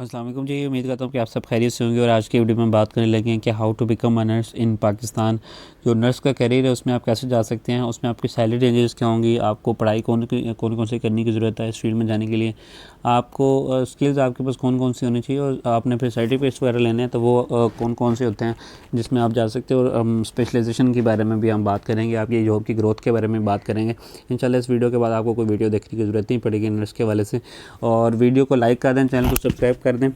अस्सलाम वालेकुम जी। उम्मीद करता हूँ कि आप सब खैरियत से होंगे और आज की वीडियो में बात करने लगे हैं कि how to become a nurse in Pakistan. जो नर्स का करियर है उसमें आप कैसे जा सकते हैं, उसमें आपकी सैलरी रेंजेस क्या होंगी, आपको पढ़ाई कौन सी करने की ज़रूरत है इस फील्ड में जाने के लिए, आपको स्किल्स आपके पास कौन कौन सी होनी चाहिए और आपने फिर सर्टिफिकेट्स वगैरह लेने हैं तो वो कौन कौन से होते हैं जिसमें आप जा सकते हो। और स्पेशलाइजेशन के बारे में भी हम बात करेंगे, आपकी जॉब की ग्रोथ के बारे में बात करेंगे। इंशाल्लाह इस वीडियो के बाद आपको कोई वीडियो देखने की ज़रूरत नहीं पड़ेगी नर्स के वाले से। और वीडियो को लाइक कर दें, चैनल को सब्सक्राइब कर दें।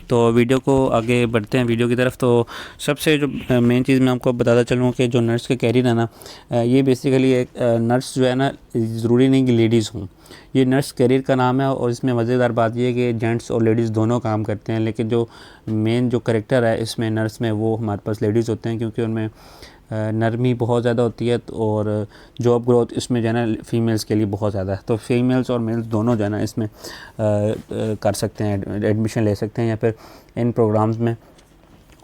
तो वीडियो को आगे बढ़ते हैं वीडियो की तरफ। तो सबसे जो मेन चीज़ मैं आपको बताता चलूँ कि जो नर्स का कैरियर है ना, ये बेसिकली एक नर्स जो है ना, ज़रूरी नहीं कि लेडीज़ हों। ये नर्स करियर का नाम है और इसमें मज़ेदार बात ये है कि जेंट्स और लेडीज़ दोनों काम करते हैं, लेकिन जो मेन जो करेक्टर है इसमें नर्स में वो हमारे पास लेडीज़ होते हैं, क्योंकि उनमें नरमी बहुत ज़्यादा होती है। और जॉब ग्रोथ इसमें जो है ना फ़ीमेल्स के लिए बहुत ज़्यादा है। तो फीमेल्स और मेल्स दोनों जो है ना इसमें कर सकते हैं, एडमिशन ले सकते हैं या फिर इन प्रोग्राम्स में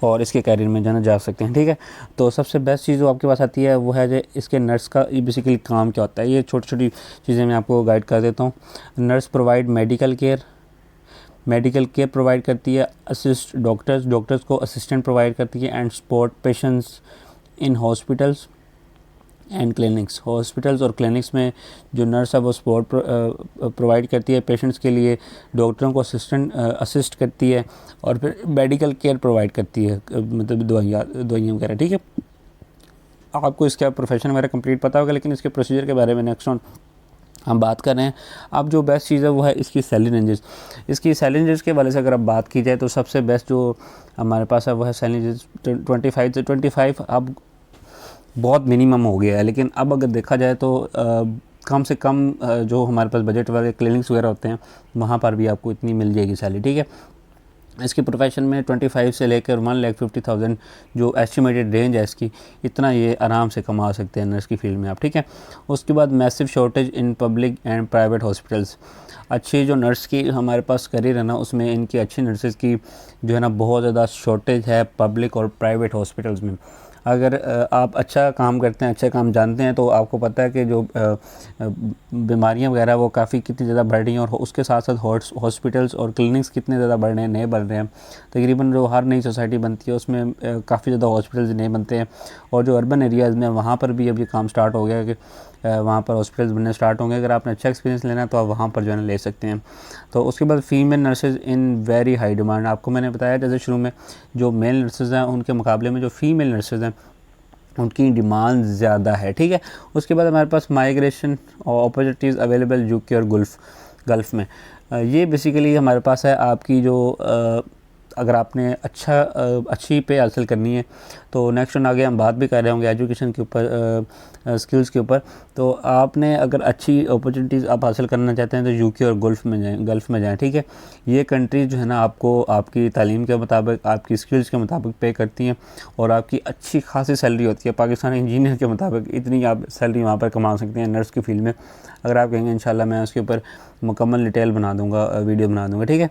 और इसके कैरियर में जो है ना जा सकते हैं। ठीक है, तो सबसे बेस्ट चीज़ जो आपके पास आती है वो है जो इसके नर्स का बेसिकली काम क्या होता है। ये छोटी छोटी चीज़ें मैं आपको गाइड कर देता हूँ। Nurse provide medical care provide करती है, असिस्ट डॉक्टर्स को असिस्टेंट प्रोवाइड करती है, and support patients in hospitals and clinics. Hospitals और क्लिनिक्स में जो नर्स है वो सपोर्ट प्रोवाइड करती है पेशेंट्स के लिए, डॉक्टरों को असिस्ट करती है और फिर मेडिकल केयर प्रोवाइड करती है, मतलब दवाइयाँ वगैरह। ठीक है, आपको इसका प्रोफेशन वगैरह कंप्लीट पता होगा, लेकिन इसके प्रोसीजर के बारे में नेक्स्ट ऑन हम बात कर रहे हैं। अब जो बेस्ट चीज़ है वो है इसकी सैलरी रेंजेस। इसकी सैलरी रेंजेस के वाले से अगर अब बात की जाए तो सबसे बेस्ट जो हमारे पास है वो है सैलरी रेंजेस 25 अब बहुत मिनिमम हो गया है। लेकिन अब अगर देखा जाए तो कम से कम जो हमारे पास बजट वाले क्लिनिक्स वगैरह होते हैं वहाँ पर भी आपको इतनी मिल जाएगी सैलरी। ठीक है, इसकी प्रोफेशन में 25 से लेकर 1,50,000 जो एस्टिमेटेड रेंज है इसकी, इतना ये आराम से कमा सकते हैं नर्स की फील्ड में आप। ठीक है, उसके बाद massive shortage in public and private hospitals. अच्छी जो नर्स की हमारे पास करियर है ना, उसमें इनकी अच्छी नर्सेज़ की जो है ना बहुत ज़्यादा शॉर्टेज है पब्लिक और प्राइवेट हॉस्पिटल्स में। अगर आप अच्छा काम करते हैं, अच्छा काम जानते हैं, तो आपको पता है कि जो बीमारियां वगैरह वो काफ़ी कितनी ज़्यादा बढ़ रही हैं और उसके साथ साथ हॉस्पिटल्स और क्लिनिक्स कितने ज़्यादा बढ़ रहे हैं, नए बढ़ रहे हैं। तकरीबन जो हर नई सोसाइटी बनती है उसमें काफ़ी ज़्यादा हॉस्पिटल्स नए बनते हैं। और जो अर्बन एरियाज़ में वहाँ पर भी अब ये काम स्टार्ट हो गया है कि वहाँ पर हॉस्पिटल्स बनने स्टार्ट होंगे। अगर आपने अच्छा एक्सपीरियंस लेना है तो आप वहाँ पर जो है ना ले सकते हैं। तो उसके बाद female nurses in very high demand. आपको मैंने बताया जैसे शुरू में, जो मेल नर्सेज हैं उनके मुकाबले में जो फीमेल नर्सेज हैं उनकी डिमांड ज़्यादा है। ठीक है, उसके बाद हमारे पास माइग्रेशन और अपॉर्चुनिटीज़ अवेलेबल यूके और गल्फ़ में। ये बेसिकली हमारे पास है आपकी जो अगर आपने अच्छी पे हासिल करनी है तो नेक्स्ट ऑन आगे हम बात भी कर रहे होंगे एजुकेशन के ऊपर, स्किल्स के ऊपर। तो आपने अगर अच्छी अपॉर्चुनिटीज़ आप हासिल करना चाहते हैं तो यूके और गल्फ़ में जाएँ। ठीक है, ये कंट्रीज़ जो है ना आपको आपकी तालीम के मुताबिक, आपकी स्किल्स के मुताबिक पे करती हैं और आपकी अच्छी खासी सैलरी होती है। पाकिस्तानी इंजीनियर के मुताबिक इतनी आप सैलरी वहाँ पर कमा सकते हैं नर्स की फील्ड में। अगर आप कहेंगे इंशाल्लाह मैं उसके ऊपर मुकम्मल डिटेल बना दूँगा, वीडियो बना दूँगा। ठीक है,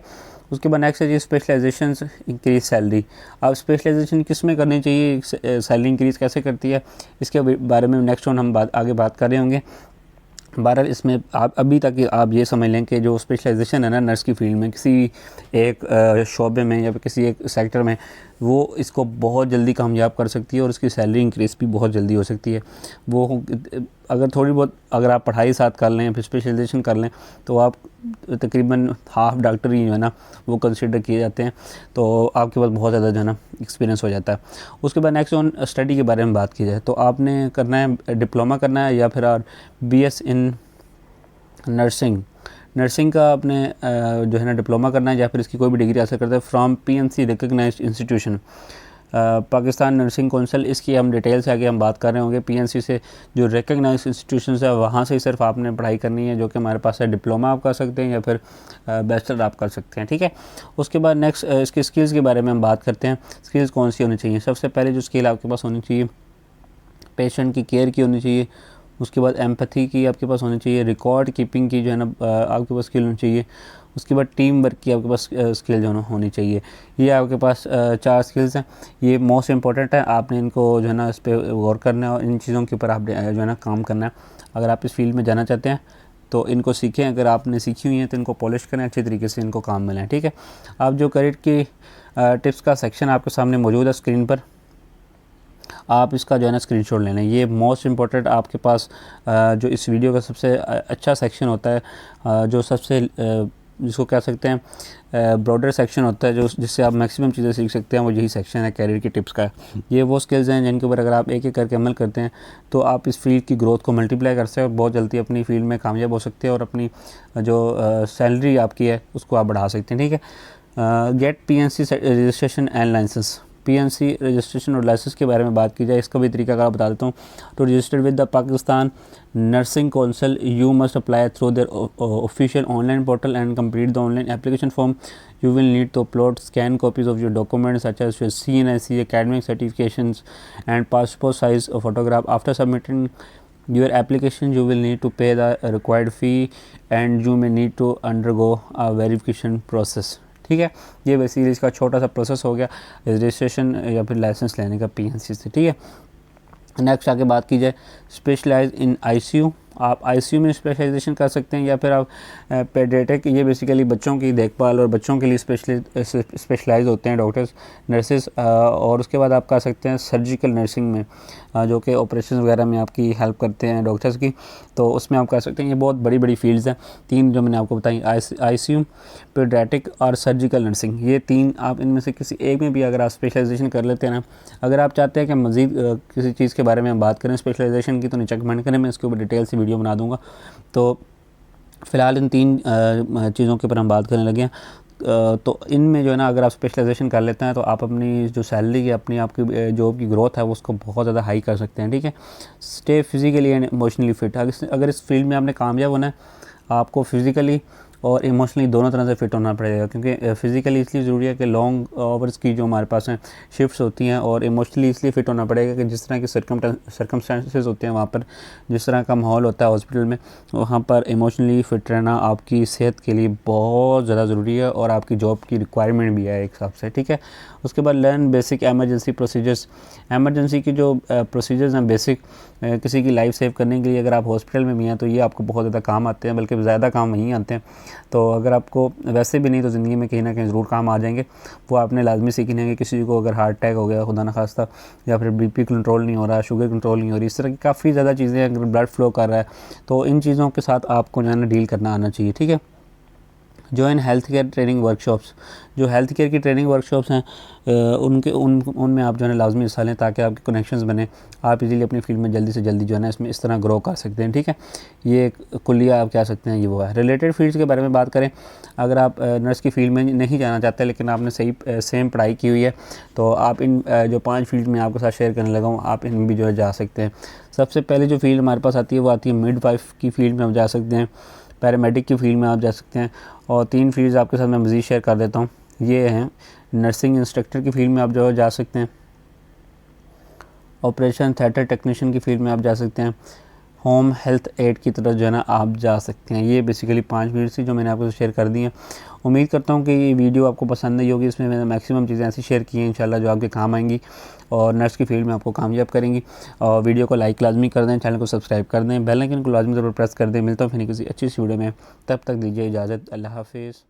उसके बाद नेक्स्ट है जी स्पेशलाइजेशन इंक्रीज सैलरी। अब स्पेशलाइजेशन किस में करनी चाहिए, सैलरी इंक्रीज़ कैसे करती है, इसके बारे में नेक्स्ट ऑन हम आगे बात कर रहे होंगे। बहरहाल इसमें आप अभी तक आप ये समझ लें कि जो स्पेशलाइजेशन है ना नर्स की फील्ड में, किसी एक शोबे में या किसी एक सेक्टर में, वो इसको बहुत जल्दी कामयाब कर सकती है और इसकी सैलरी इंक्रीज़ भी बहुत जल्दी हो सकती है। वो अगर थोड़ी बहुत अगर आप पढ़ाई साथ कर लें, फिर स्पेशलाइजेशन कर लें, तो आप तकरीबन हाफ डॉक्टर ही जो है ना वो कंसिडर किए जाते हैं। तो आपके पास बहुत ज़्यादा जो है ना एक्सपीरियंस हो जाता है। उसके बाद नेक्स्ट ऑन स्टडी के बारे में बात की जाए तो आपने करना है डिप्लोमा करना है या फिर BS इन नर्सिंग का आपने जो है ना डिप्लोमा करना है या फिर इसकी कोई भी डिग्री हासिल करते हैं from PNC recognised institution, Pakistan nursing council. इसकी हम डिटेल से आगे हम बात कर रहे होंगे। PNC से जो रिकग्नाइज्ड इंस्टीट्यूशंस है वहाँ से ही सिर्फ आपने पढ़ाई करनी है, जो कि हमारे पास है। डिप्लोमा आप कर सकते हैं या फिर बैचलर आप कर सकते हैं। ठीक है, उसके बाद नेक्स्ट इसकी स्किल्स के बारे में हम बात करते हैं। स्किल्स कौन सी होनी चाहिए? सबसे पहले जो स्किल आपके पास होनी चाहिए, पेशेंट की केयर की होनी चाहिए। उसके बाद एम्पैथी की आपके पास होनी चाहिए। रिकॉर्ड कीपिंग की जो है ना आपके पास स्किल होनी चाहिए। उसके बाद टीम वर्क की आपके पास स्किल जो होनी चाहिए। ये आपके पास 4 स्किल्स हैं, ये मोस्ट इंपॉर्टेंट है। आपने इनको जो है ना इस पर गौर करना है और इन चीज़ों के ऊपर आप जो है ना काम करना है अगर आप इस फील्ड में जाना चाहते हैं। तो इनको सीखें, अगर आपने सीखी हुई हैं तो इनको पॉलिश करें, अच्छे तरीके से इनको काम मिलें, ठीक है। अब जो करियर की टिप्स का सेक्शन आपके सामने मौजूद है स्क्रीन पर, आप इसका जो है ना स्क्रीनशॉट ले लें। ये मोस्ट इम्पोर्टेंट आपके पास जो इस वीडियो का सबसे अच्छा सेक्शन होता है, जो सबसे जिसको कह सकते हैं ब्रॉडर सेक्शन होता है, जो जिससे आप मैक्सिमम चीज़ें सीख सकते हैं, वो यही सेक्शन है करियर की टिप्स का। ये वो स्किल्स हैं जिनके ऊपर अगर आप एक एक करके अमल करते हैं तो आप इस फील्ड की ग्रोथ को मल्टीप्लाई कर सकते हैं और बहुत जल्दी अपनी फील्ड में कामयाब हो सकते हैं और अपनी जो सैलरी आपकी है उसको आप बढ़ा सकते हैं, ठीक है। Get PNC registration and licence. PNC registration और लाइसेंस के बारे में बात की जाए, इसका भी तरीका का बता देता हूँ। To register with the Pakistan nursing council you must apply through their official online portal and complete the online application form. You will need to upload scanned copies of your documents such as your CNIC, academic certifications and passport size photograph. After submitting your application, you will need to pay the required fee and you may need to undergo a verification process. ठीक है, ये basically इसका छोटा सा process हो गया registration या फिर लाइसेंस लेने का PNC से, ठीक है। नेक्स्ट आगे बात की जाए स्पेशलाइज इन ICU। आप ICU में स्पेशलाइजेशन कर सकते हैं या फिर आप पेडियाट्रिक, ये बेसिकली बच्चों की देखभाल और बच्चों के लिए स्पेशलाइज होते हैं डॉक्टर्स नर्सेज। और उसके बाद आप कर सकते हैं सर्जिकल नर्सिंग में, जो कि ऑपरेशन वगैरह में आपकी हेल्प करते हैं डॉक्टर्स की, तो उसमें आप कर सकते हैं। ये बहुत बड़ी बड़ी फील्ड्स हैं, तीन जो मैंने आपको बताई, ICU, पेडियाट्रिक और सर्जिकल नर्सिंग, ये तीन आप इनमें से किसी एक में भी अगर आप स्पेशलाइजेशन कर लेते हैं ना, अगर आप चाहते हैं कि मज़ीद किसी चीज़ के बारे में बात करें स्पेशलाइजेशन की, तो नीचे कमेंट करें, मैं इसके ऊपर डिटेल से वीडियो बना दूंगा। तो फ़िलहाल इन तीन चीज़ों के ऊपर हम बात करने लगे हैं। तो इनमें जो है ना अगर आप स्पेशलाइजेशन कर लेते हैं तो आप अपनी जो सैलरी है, अपनी आपकी जॉब की ग्रोथ है, वो उसको बहुत ज़्यादा हाई कर सकते हैं, ठीक है। Stay physically and emotionally fit. अगर इस फील्ड में आपने कामयाब होना है, आपको फिज़िकली और इमोशनली दोनों तरह से फिट होना पड़ेगा, क्योंकि फ़िज़िकली इसलिए ज़रूरी है कि लॉन्ग आवर्स की जो हमारे पास हैं शिफ्ट्स होती हैं, और इमोशनली इसलिए फ़िट होना पड़ेगा कि जिस तरह के सर्कमस्टेंसेस होते हैं वहाँ पर, जिस तरह का माहौल होता है हॉस्पिटल में, वहाँ पर इमोशनली फ़िट रहना आपकी सेहत के लिए बहुत ज़्यादा ज़रूरी है और आपकी जॉब की रिक्वायरमेंट भी है एक हिसाब से, ठीक है। उसके बाद learn basic emergency procedures. Emergency की जो प्रोसीजर्स हैं बेसिक, किसी की लाइफ सेव करने के लिए अगर आप हॉस्पिटल में भी हैं तो ये आपको बहुत ज़्यादा काम आते हैं, बल्कि ज़्यादा काम वहीं आते हैं। तो अगर आपको वैसे भी नहीं तो ज़िंदगी में कहीं ना कहीं ज़रूर काम आ जाएंगे, वो आपने लाजमी सीखने हैं। किसी को अगर हार्ट अटैक हो गया खुदा न खास्ता, या फिर BP कंट्रोल नहीं हो रहा, शुगर कंट्रोल नहीं हो रही, इस तरह की काफ़ी ज़्यादा चीज़ें, अगर ब्लड फ्लो कर रहा है, तो इन चीज़ों के साथ आपको जो है ना डील करना आना चाहिए, ठीक है। Join health care training workshops. जो हेल्थ केयर की ट्रेनिंग वर्कशॉप्स हैं उनमें आप जो है ना लाजमी हिस्सा लें, ताकि आपके कनेक्शंस बने, आप इजीली अपनी फील्ड में जल्दी से जल्दी जो है ना इसमें इस तरह ग्रो कर सकते हैं, ठीक है। ये कुल्लिया आप कह सकते हैं, ये वो है। रिलेटेड फील्ड्स के बारे में बात करें, अगर आप नर्स की फील्ड में नहीं जाना चाहते लेकिन आपने सेम पढ़ाई की हुई है, तो आप इन जो 5 फील्ड में आपके साथ शेयर करने लगा हूँ, आप इनमें भी जो है जा सकते हैं। सबसे पहले जो फील्ड हमारे पास आती है वो आती है मिडवाइफ की फील्ड में आप जा सकते हैं, पैरामेडिक की फील्ड में आप जा सकते हैं, और 3 फील्ड्स आपके साथ मैं मज़ीद शेयर कर देता हूँ। ये हैं नर्सिंग इंस्ट्रक्टर की फील्ड में आप जो है जा सकते हैं, ऑपरेशन थिएटर टेक्नीशियन की फील्ड में आप जा सकते हैं, होम हेल्थ एड की तरफ जो है ना आप जा सकते हैं। ये बेसिकली 5 फील्ड्स थी जो मैंने आपको शेयर कर दी हैं। उम्मीद करता हूँ कि ये वीडियो आपको पसंद आई होगी। इसमें मैंने मैक्सिमम चीज़ें ऐसी शेयर की हैं इंशाल्लाह जो आपके काम आएंगी और नर्स की फील्ड में आपको कामयाब करेंगी। और वीडियो को लाइक लाजमी कर दें, चैनल को सब्सक्राइब कर दें, बेल आइकन को लाजमी ज़रूर प्रेस कर दें। मिलता हूँ फिर किसी अच्छी सी वीडियो में, तब तक दीजिए इजाज़त। अल्लाह हाफिज़।